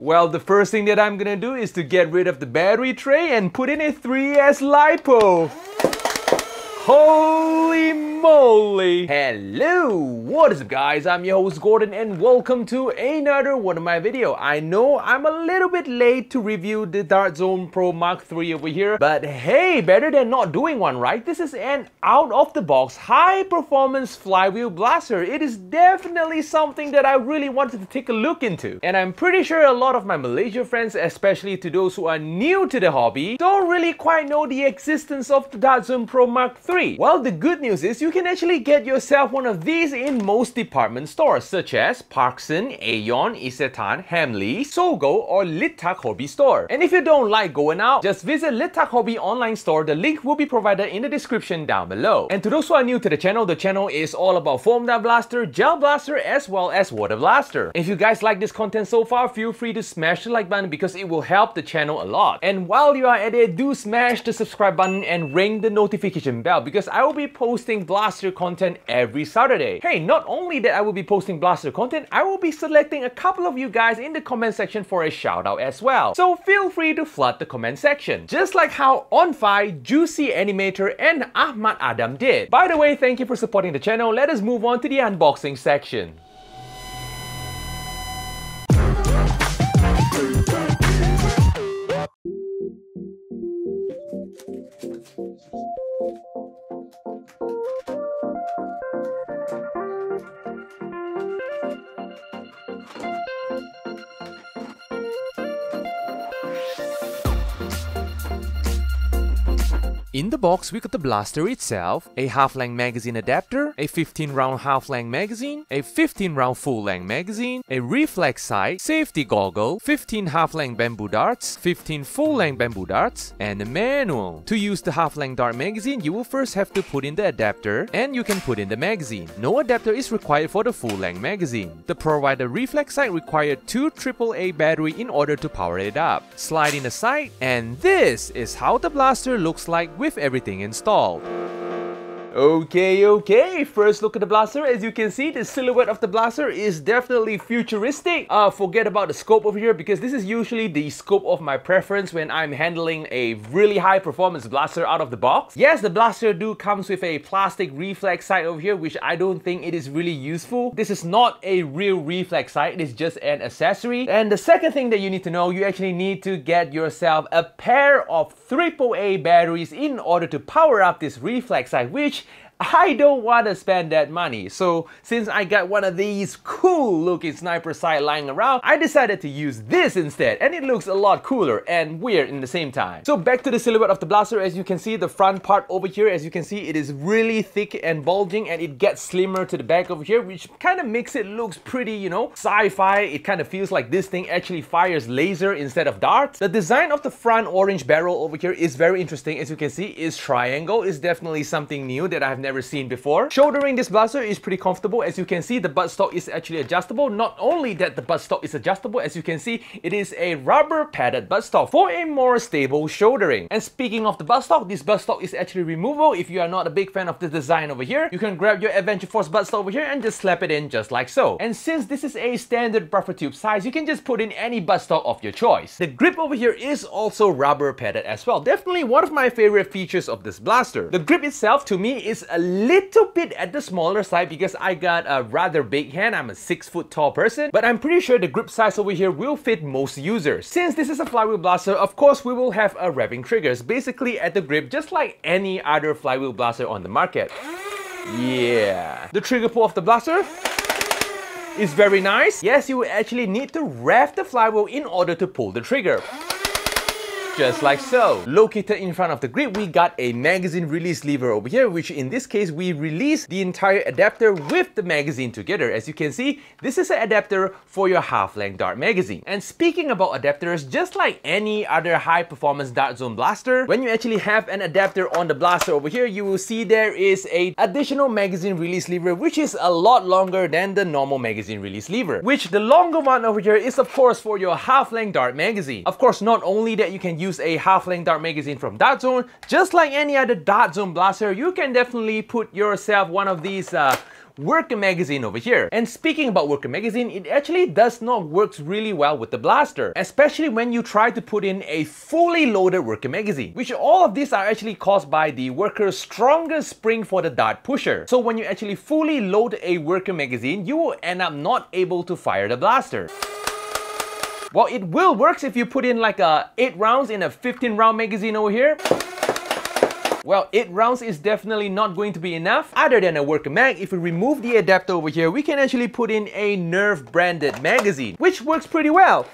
Well, the first thing that I'm gonna do is to get rid of the battery tray and put in a 3S Lipo. Holy moly! Hello! What is up guys? I'm your host Gordon and welcome to another one of my video. I know I'm a little bit late to review the Dart Zone Pro Mark III over here, but hey, better than not doing one, right? This is an out-of-the-box high-performance flywheel blaster. It is definitely something that I really wanted to take a look into. And I'm pretty sure a lot of my Malaysia friends, especially to those who are new to the hobby, don't really quite know the existence of the Dart Zone Pro Mark III. Well, the good news is you can actually get yourself one of these in most department stores such as Parkson, Aeon, Isetan, Hamleys, Sogo, or Litt Hobby store. And if you don't like going out, just visit Litt Hobby online store. The link will be provided in the description down below. And to those who are new to the channel is all about foam dart blaster, gel blaster, as well as water blaster. If you guys like this content so far, feel free to smash the like button because it will help the channel a lot. And while you are at it, do smash the subscribe button and ring the notification bell because I will be posting blaster content every Saturday. Hey, not only that I will be posting blaster content, I will be selecting a couple of you guys in the comment section for a shout out as well. So feel free to flood the comment section, just like how OnFi, Juicy Animator, and Ahmad Adam did. By the way, thank you for supporting the channel. Let us move on to the unboxing section. In the box, we got the blaster itself, a half-length magazine adapter, a 15-round half-length magazine, a 15-round full-length magazine, a reflex sight, safety goggle, 15 half-length bamboo darts, 15 full-length bamboo darts, and a manual. To use the half-length dart magazine, you will first have to put in the adapter, and you can put in the magazine. No adapter is required for the full-length magazine. The provided reflex sight required 2 AAA battery in order to power it up. Slide in the sight, and this is how the blaster looks like with everything installed. Okay, first look at the blaster. As you can see, the silhouette of the blaster is definitely futuristic. Forget about the scope over here because this is usually the scope of my preference when I'm handling a really high performance blaster out of the box. Yes, the blaster comes with a plastic reflex sight over here, which I don't think it is really useful. This is not a real reflex sight, it is just an accessory. And the second thing that you need to know, you actually need to get yourself a pair of AAA batteries in order to power up this reflex sight, which I don't want to spend that money. So since I got one of these cool looking sniper sight lying around, I decided to use this instead, and it looks a lot cooler and weird in the same time. So back to the silhouette of the blaster. As you can see, the front part over here, as you can see, it is really thick and bulging, and it gets slimmer to the back over here, which kind of makes it looks pretty, you know, sci-fi. It kind of feels like this thing actually fires laser instead of darts. The design of the front orange barrel over here is very interesting. As you can see, is triangle. Is definitely something new that I've never seen before. Shouldering this blaster is pretty comfortable. As you can see, the buttstock is actually adjustable. Not only that the buttstock is adjustable, as you can see, it is a rubber padded buttstock for a more stable shouldering. And speaking of the buttstock, this buttstock is actually removable. If you are not a big fan of the design over here, you can grab your Adventure Force buttstock over here and just slap it in just like so. And since this is a standard buffer tube size, you can just put in any buttstock of your choice. The grip over here is also rubber padded as well. Definitely one of my favorite features of this blaster. The grip itself to me is a little bit at the smaller side because I got a rather big hand. I'm a 6 foot tall person, but I'm pretty sure the grip size over here will fit most users. Since this is a flywheel blaster, of course we will have a revving triggers basically at the grip, just like any other flywheel blaster on the market. Yeah. The trigger pull of the blaster is very nice. Yes, you will actually need to rev the flywheel in order to pull the trigger. Just like so. Located in front of the grip, we got a magazine release lever over here, which in this case, we release the entire adapter with the magazine together. As you can see, this is an adapter for your half-length dart magazine. And speaking about adapters, just like any other high-performance Dart Zone blaster, when you actually have an adapter on the blaster over here, you will see there is a additional magazine release lever, which is a lot longer than the normal magazine release lever. Which the longer one over here is of course for your half-length dart magazine. Of course, not only that you can use a half-length dart magazine from Dart Zone, just like any other Dart Zone blaster, you can definitely put yourself one of these worker magazine over here. And speaking about worker magazine, it actually does not work really well with the blaster, especially when you try to put in a fully loaded worker magazine, which all of these are actually caused by the worker's stronger spring for the dart pusher. So when you actually fully load a worker magazine, you will end up not able to fire the blaster. Well, it will work if you put in like 8 rounds in a 15 round magazine over here. Well, 8 rounds is definitely not going to be enough. Other than a worker mag, if we remove the adapter over here, we can actually put in a Nerf branded magazine, which works pretty well.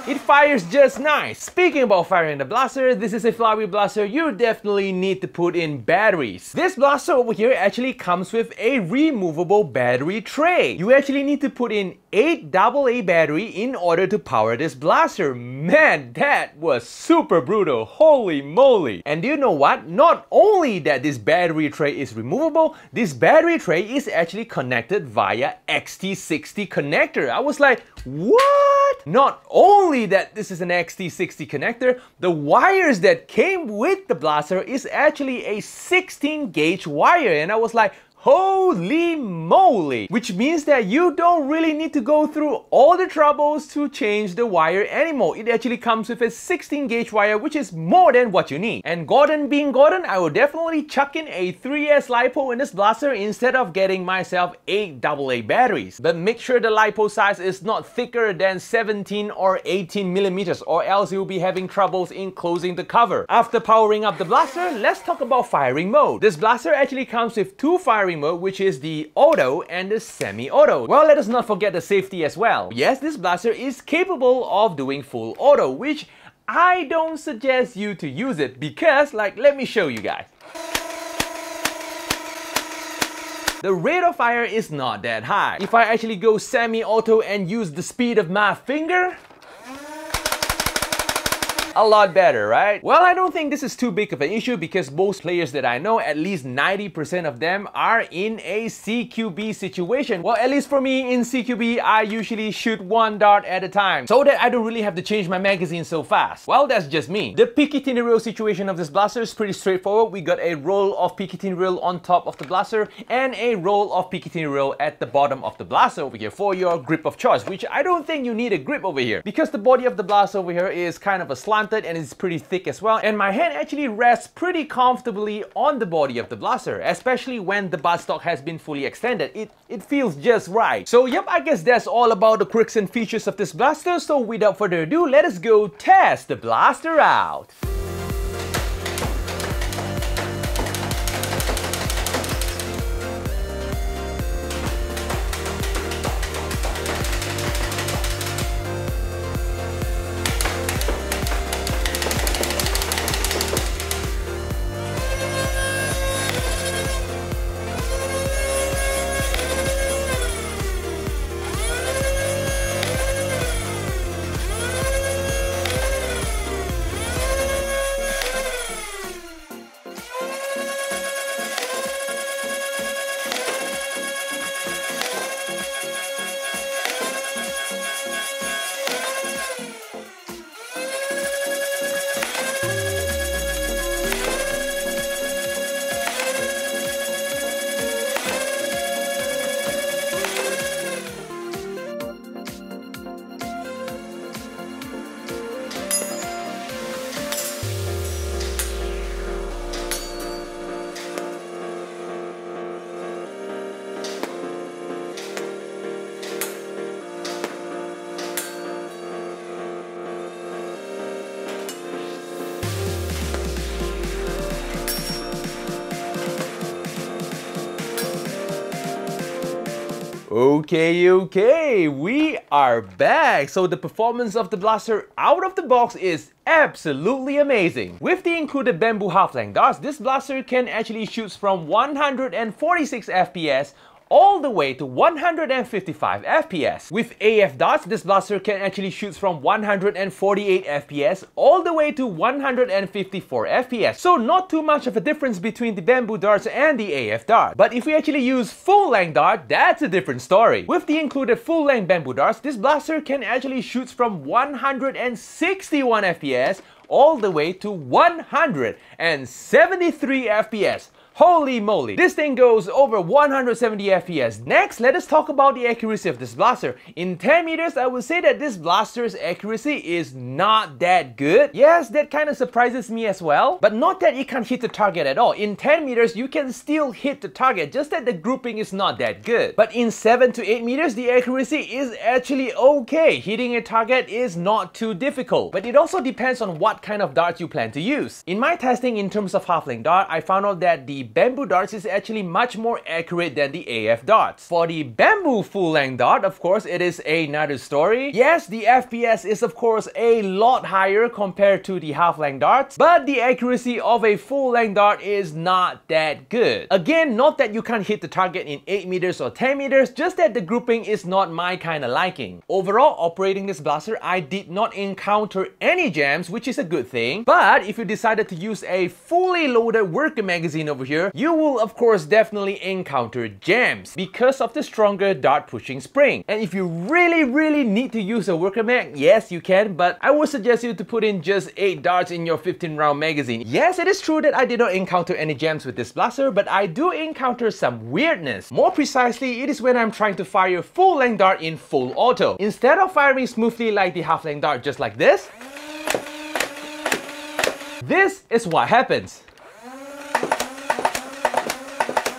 It fires just nice. Speaking about firing the blaster, this is a flywheel blaster. You definitely need to put in batteries. This blaster over here actually comes with a removable battery tray. You actually need to put in 8 AA battery in order to power this blaster. Man, that was super brutal. Holy moly. And do you know what? Not only that this battery tray is removable, this battery tray is actually connected via XT60 connector. I was like, what? Not only that this is an XT60 connector, the wires that came with the blaster is actually a 16 gauge wire, and I was like, holy moly! Which means that you don't really need to go through all the troubles to change the wire anymore. It actually comes with a 16 gauge wire, which is more than what you need. And Gordon being Gordon, I will definitely chuck in a 3S Lipo in this blaster instead of getting myself 8 AA batteries. But make sure the Lipo size is not thicker than 17 or 18 millimeters, or else you'll be having troubles in closing the cover. After powering up the blaster, let's talk about firing mode. This blaster actually comes with 2 firing mode, which is the auto and the semi-auto. Well, let us not forget the safety as well. Yes, this blaster is capable of doing full auto, which I don't suggest you to use it because, like, let me show you guys. The rate of fire is not that high. If I actually go semi-auto and use the speed of my finger, a lot better, right? Well, I don't think this is too big of an issue because most players that I know, at least 90% of them are in a CQB situation. Well, at least for me in CQB, I usually shoot 1 dart at a time so that I don't really have to change my magazine so fast. Well, that's just me. The Picatinny rail situation of this blaster is pretty straightforward. We got a roll of Picatinny rail on top of the blaster and a roll of Picatinny rail at the bottom of the blaster over here for your grip of choice, which I don't think you need a grip over here because the body of the blaster over here is kind of a slant and it's pretty thick as well, and my hand actually rests pretty comfortably on the body of the blaster, especially when the buttstock has been fully extended. It feels just right. So yep, I guess that's all about the quirks and features of this blaster. So without further ado, let us go test the blaster out. Okay, we are back. So the performance of the blaster out of the box is absolutely amazing. With the included bamboo half-length darts, this blaster can actually shoot from 146 FPS all the way to 155 FPS. With AF darts, this blaster can actually shoot from 148 FPS all the way to 154 FPS. So not too much of a difference between the bamboo darts and the AF dart. But if we actually use full-length dart, that's a different story. With the included full-length bamboo darts, this blaster can actually shoot from 161 FPS all the way to 173 FPS. Holy moly, this thing goes over 170 FPS. Next, let us talk about the accuracy of this blaster. In 10 meters, I would say that this blaster's accuracy is not that good. Yes, that kind of surprises me as well, but not that it can't hit the target at all. In 10 meters, you can still hit the target, just that the grouping is not that good. But in 7 to 8 meters, the accuracy is actually okay. Hitting a target is not too difficult, but it also depends on what kind of darts you plan to use. In my testing in terms of half-length dart, I found out that the bamboo darts is actually much more accurate than the AF darts. For the bamboo full-length dart, of course, it is another story. Yes, the FPS is of course a lot higher compared to the half-length darts, but the accuracy of a full-length dart is not that good. Again, not that you can't hit the target in 8 meters or 10 meters, just that the grouping is not my kind of liking. Overall, operating this blaster, I did not encounter any jams, which is a good thing. But if you decided to use a fully loaded worker magazine over here, you will of course definitely encounter jams because of the stronger dart pushing spring. And if you really need to use a worker mag, yes you can, but I would suggest you to put in just 8 darts in your 15 round magazine. Yes, it is true that I did not encounter any jams with this blaster, but I do encounter some weirdness. More precisely, it is when I'm trying to fire full length dart in full auto. Instead of firing smoothly like the half length dart just like this is what happens.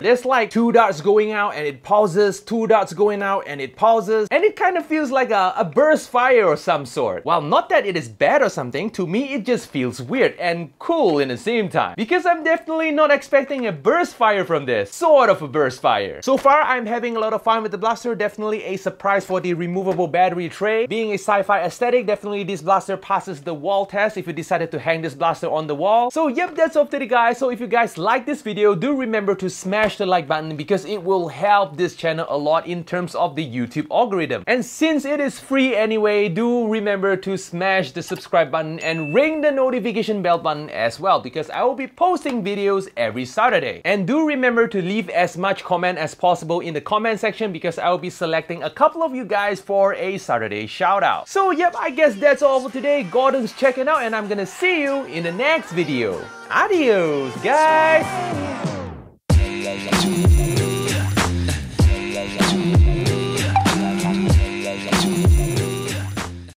There's like 2 darts going out and it pauses, 2 darts going out and it pauses, and it kind of feels like a burst fire or some sort. While not that it is bad or something, to me it just feels weird and cool in the same time, because I'm definitely not expecting a burst fire from this. Sort of a burst fire. So far, I'm having a lot of fun with the blaster. Definitely a surprise for the removable battery tray. Being a sci-fi aesthetic, definitely this blaster passes the wall test if you decided to hang this blaster on the wall. So yep, that's all today guys. So if you guys like this video, do remember to smash the like button because it will help this channel a lot in terms of the YouTube algorithm. And since it is free anyway, do remember to smash the subscribe button and ring the notification bell button as well, because I will be posting videos every Saturday. And do remember to leave as much comment as possible in the comment section, because I will be selecting a couple of you guys for a Saturday shout out. So yep, I guess that's all for today. Gordon's checking out and I'm gonna see you in the next video. Adios guys!